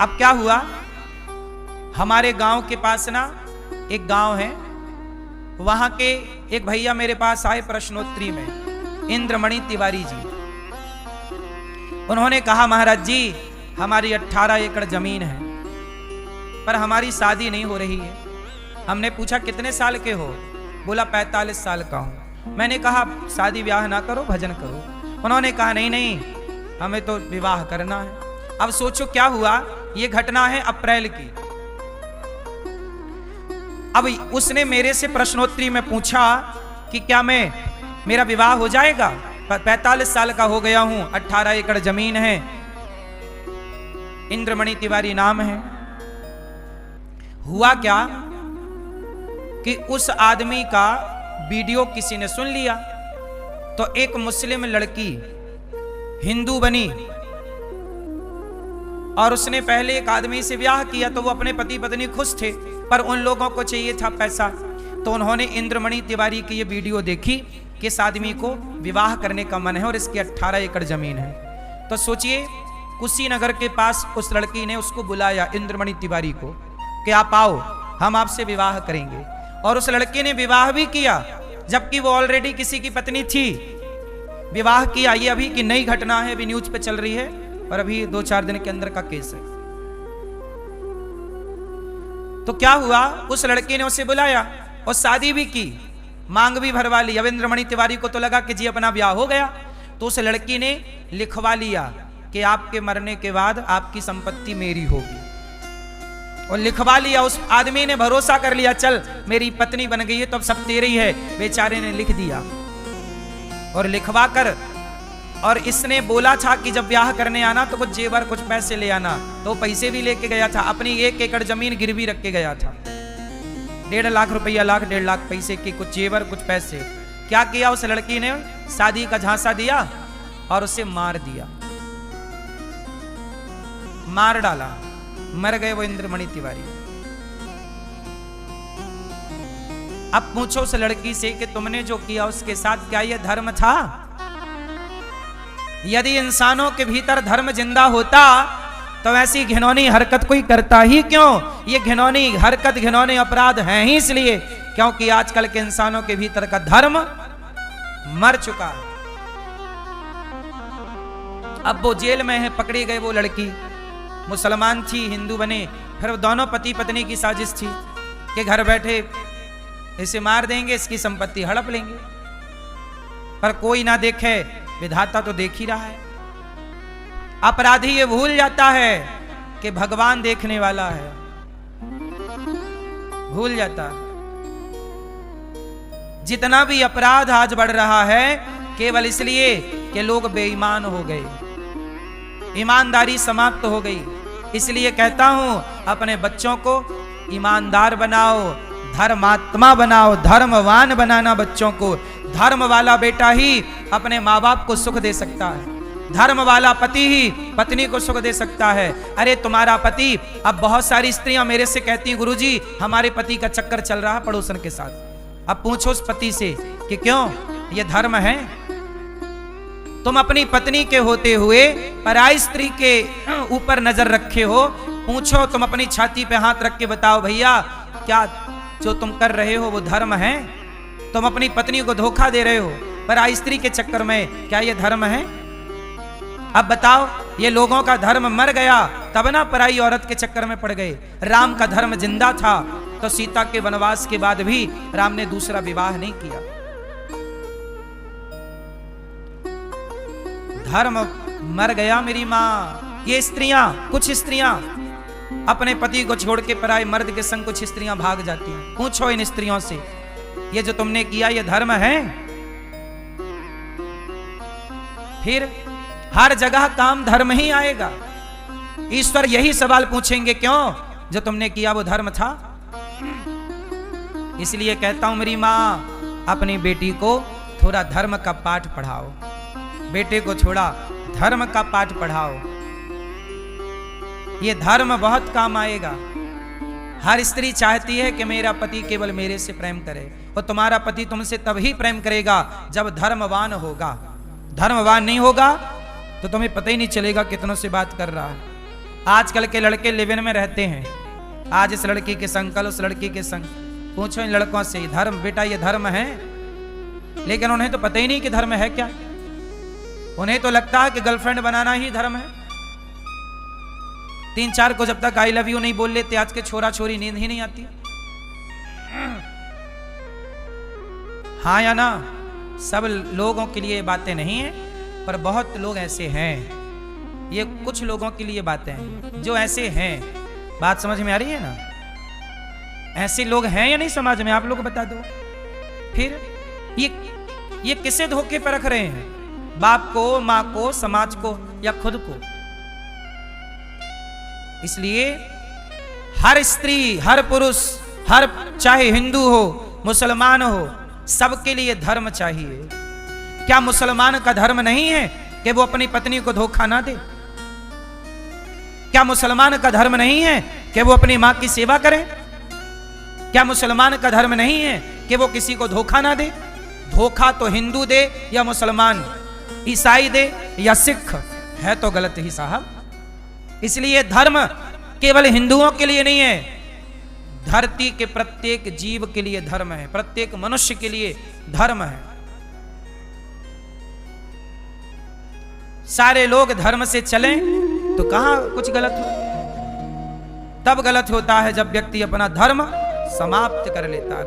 अब क्या हुआ, हमारे गांव के पास ना एक गांव है, वहां के एक भैया मेरे पास आए प्रश्नोत्तरी में, इंद्रमणि तिवारी जी। उन्होंने कहा महाराज जी हमारी 18 एकड़ जमीन है पर हमारी शादी नहीं हो रही है। हमने पूछा कितने साल के हो, बोला 45 साल का हूं। मैंने कहा शादी ब्याह ना करो, भजन करो। उन्होंने कहा नहीं नहीं हमें तो विवाह करना है। अब सोचो क्या हुआ, ये घटना है अप्रैल की। अब उसने मेरे से प्रश्नोत्तरी में पूछा कि क्या मेरा विवाह हो जाएगा, 45 साल का हो गया हूं, 18 एकड़ जमीन है, इंद्रमणि तिवारी नाम है। हुआ क्या कि उस आदमी का वीडियो किसी ने सुन लिया, तो एक मुस्लिम लड़की हिंदू बनी और उसने पहले एक आदमी से ब्याह किया, तो वो अपने पति पत्नी खुश थे, पर उन लोगों को चाहिए था पैसा। तो उन्होंने इंद्रमणि तिवारी की ये वीडियो देखी कि इस आदमी को विवाह करने का मन है और इसकी 18 एकड़ जमीन है। तो सोचिए कुशीनगर के पास उस लड़की ने उसको बुलाया इंद्रमणि तिवारी को कि आप आओ हम आपसे विवाह करेंगे। और उस लड़के ने विवाह भी किया, जबकि वो ऑलरेडी किसी की पत्नी थी। विवाह किया, ये अभी की नई घटना है, अभी न्यूज पे चल रही है और अभी 2-4 दिन के अंदर का केस है। तो क्या हुआ, उस लड़के ने उसे बुलाया और शादी भी की, मांग भी भरवा ली। अब इंद्रमणि तिवारी को तो लगा कि जी अपना ब्याह हो गया, तो उस लड़की ने लिखवा लिया कि आपके मरने के बाद आपकी संपत्ति मेरी होगी, और लिखवा लिया। उस आदमी ने भरोसा कर लिया, चल मेरी पत्नी बन गई है तो अब सब तेरी है। बेचारे ने लिख दिया और लिखवा कर, और इसने बोला था कि जब ब्याह करने आना तो कुछ जेवर कुछ पैसे ले आना, तो पैसे भी लेके गया था, अपनी 1 एकड़ जमीन गिरवी रख के गया था, 1.5 लाख रुपया, 1.5 लाख पैसे की, कुछ जेवर कुछ पैसे। क्या किया उस लड़की ने, शादी का झांसा दिया और उसे मार दिया, मार डाला, मर गए वो इंद्रमणि तिवारी। अब पूछो उस लड़की से कि तुमने जो किया उसके साथ क्या यह धर्म था? यदि इंसानों के भीतर धर्म जिंदा होता तो ऐसी घिनौनी हरकत कोई करता ही क्यों? ये घिनौनी हरकत, घिनौने अपराध हैं ही इसलिए क्योंकि आजकल के इंसानों के भीतर का धर्म मर चुका है। अब वो जेल में है, पकड़ी गए वो लड़की, मुसलमान थी, हिंदू बने। फिर दोनों पति पत्नी की साजिश थी कि घर बैठे इसे मार देंगे, इसकी संपत्ति हड़प लेंगे, पर कोई ना देखे, विधाता तो देख ही रहा है। अपराधी ये भूल जाता है कि भगवान देखने वाला है, भूल जाता है। जितना भी अपराध आज बढ़ रहा है केवल इसलिए कि लोग बेईमान हो गए, ईमानदारी समाप्त हो गई। इसलिए कहता हूं अपने बच्चों को ईमानदार बनाओ, धर्मात्मा बनाओ, धर्मवान बनाना बच्चों को। धर्म वाला बेटा ही अपने माँ बाप को सुख दे सकता है, धर्म वाला पति ही पत्नी को सुख दे सकता है। अरे तुम्हारा पति, अब बहुत सारी स्त्रियां मेरे से कहती हैं गुरुजी हमारे पति का चक्कर चल रहा है पड़ोसन के साथ। अब पूछो उस पति से कि क्यों, ये धर्म है? तुम अपनी पत्नी के होते हुए पराई स्त्री के ऊपर नजर रखे हो। पूछो, तुम अपनी छाती पे हाथ रख के बताओ भैया क्या जो तुम कर रहे हो वो धर्म है? तुम अपनी पत्नी को धोखा दे रहे हो पराई स्त्री के चक्कर में, क्या ये धर्म है? अब बताओ, ये लोगों का धर्म मर गया तब ना पराई औरत के चक्कर में पड़ गए। राम का धर्म जिंदा था तो सीता के वनवास के बाद भी राम ने दूसरा विवाह नहीं किया। धर्म मर गया मेरी माँ। ये स्त्रियां, कुछ स्त्रियां अपने पति को छोड़ के पराए मर्द के संग कुछ स्त्रियां भाग जाती हैं। पूछो इन स्त्रियों से, ये जो तुमने किया ये धर्म है? फिर हर जगह काम धर्म ही आएगा। ईश्वर यही सवाल पूछेंगे, क्यों जो तुमने किया वो धर्म था? इसलिए कहता हूं मेरी माँ, अपनी बेटी को थोड़ा धर्म का पाठ पढ़ाओ, बेटे को थोड़ा धर्म का पाठ पढ़ाओ। ये धर्म बहुत काम आएगा। हर स्त्री चाहती है कि मेरा पति केवल मेरे से प्रेम करे, और तुम्हारा पति तुमसे तभी प्रेम करेगा जब धर्मवान होगा। धर्मवान नहीं होगा तो तुम्हें पता ही नहीं चलेगा कितनों से बात कर रहा है। आजकल के लड़के लिव इन में रहते हैं, आज इस लड़की के संग, कल उस लड़की के संग। पूछो इन लड़कों से, धर्म बेटा ये धर्म है? लेकिन उन्हें तो पता ही नहीं कि धर्म है क्या। उन्हें तो लगता है कि गर्लफ्रेंड बनाना ही धर्म है। 3-4 को जब तक आई लव यू नहीं बोल लेते आज के छोरा छोरी, नींद ही नहीं आती। हाँ या ना? सब लोगों के लिए बातें नहीं है, पर बहुत लोग ऐसे हैं। ये कुछ लोगों के लिए बातें हैं जो ऐसे हैं। बात समझ में आ रही है ना? ऐसे लोग हैं या नहीं समाज में, आप लोग बता दो। फिर ये किसे धोखे पर रख रहे हैं? बाप को, मां को, समाज को, या खुद को? इसलिए हर स्त्री, हर पुरुष, हर चाहे हिंदू हो मुसलमान हो, सबके लिए धर्म चाहिए। क्या मुसलमान का धर्म नहीं है कि वो अपनी पत्नी को धोखा ना दे? क्या मुसलमान का धर्म नहीं है कि वो अपनी मां की सेवा करे? क्या मुसलमान का धर्म नहीं है कि वो किसी को धोखा ना दे? धोखा तो हिंदू दे या मुसलमान, ईसाई दे या सिख, है तो गलत ही साहब। इसलिए धर्म केवल हिंदुओं के लिए नहीं है, धरती के प्रत्येक जीव के लिए धर्म है, प्रत्येक मनुष्य के लिए धर्म है। सारे लोग धर्म से चलें तो कहां कुछ गलत हो? तब गलत होता है जब व्यक्ति अपना धर्म समाप्त कर लेता है।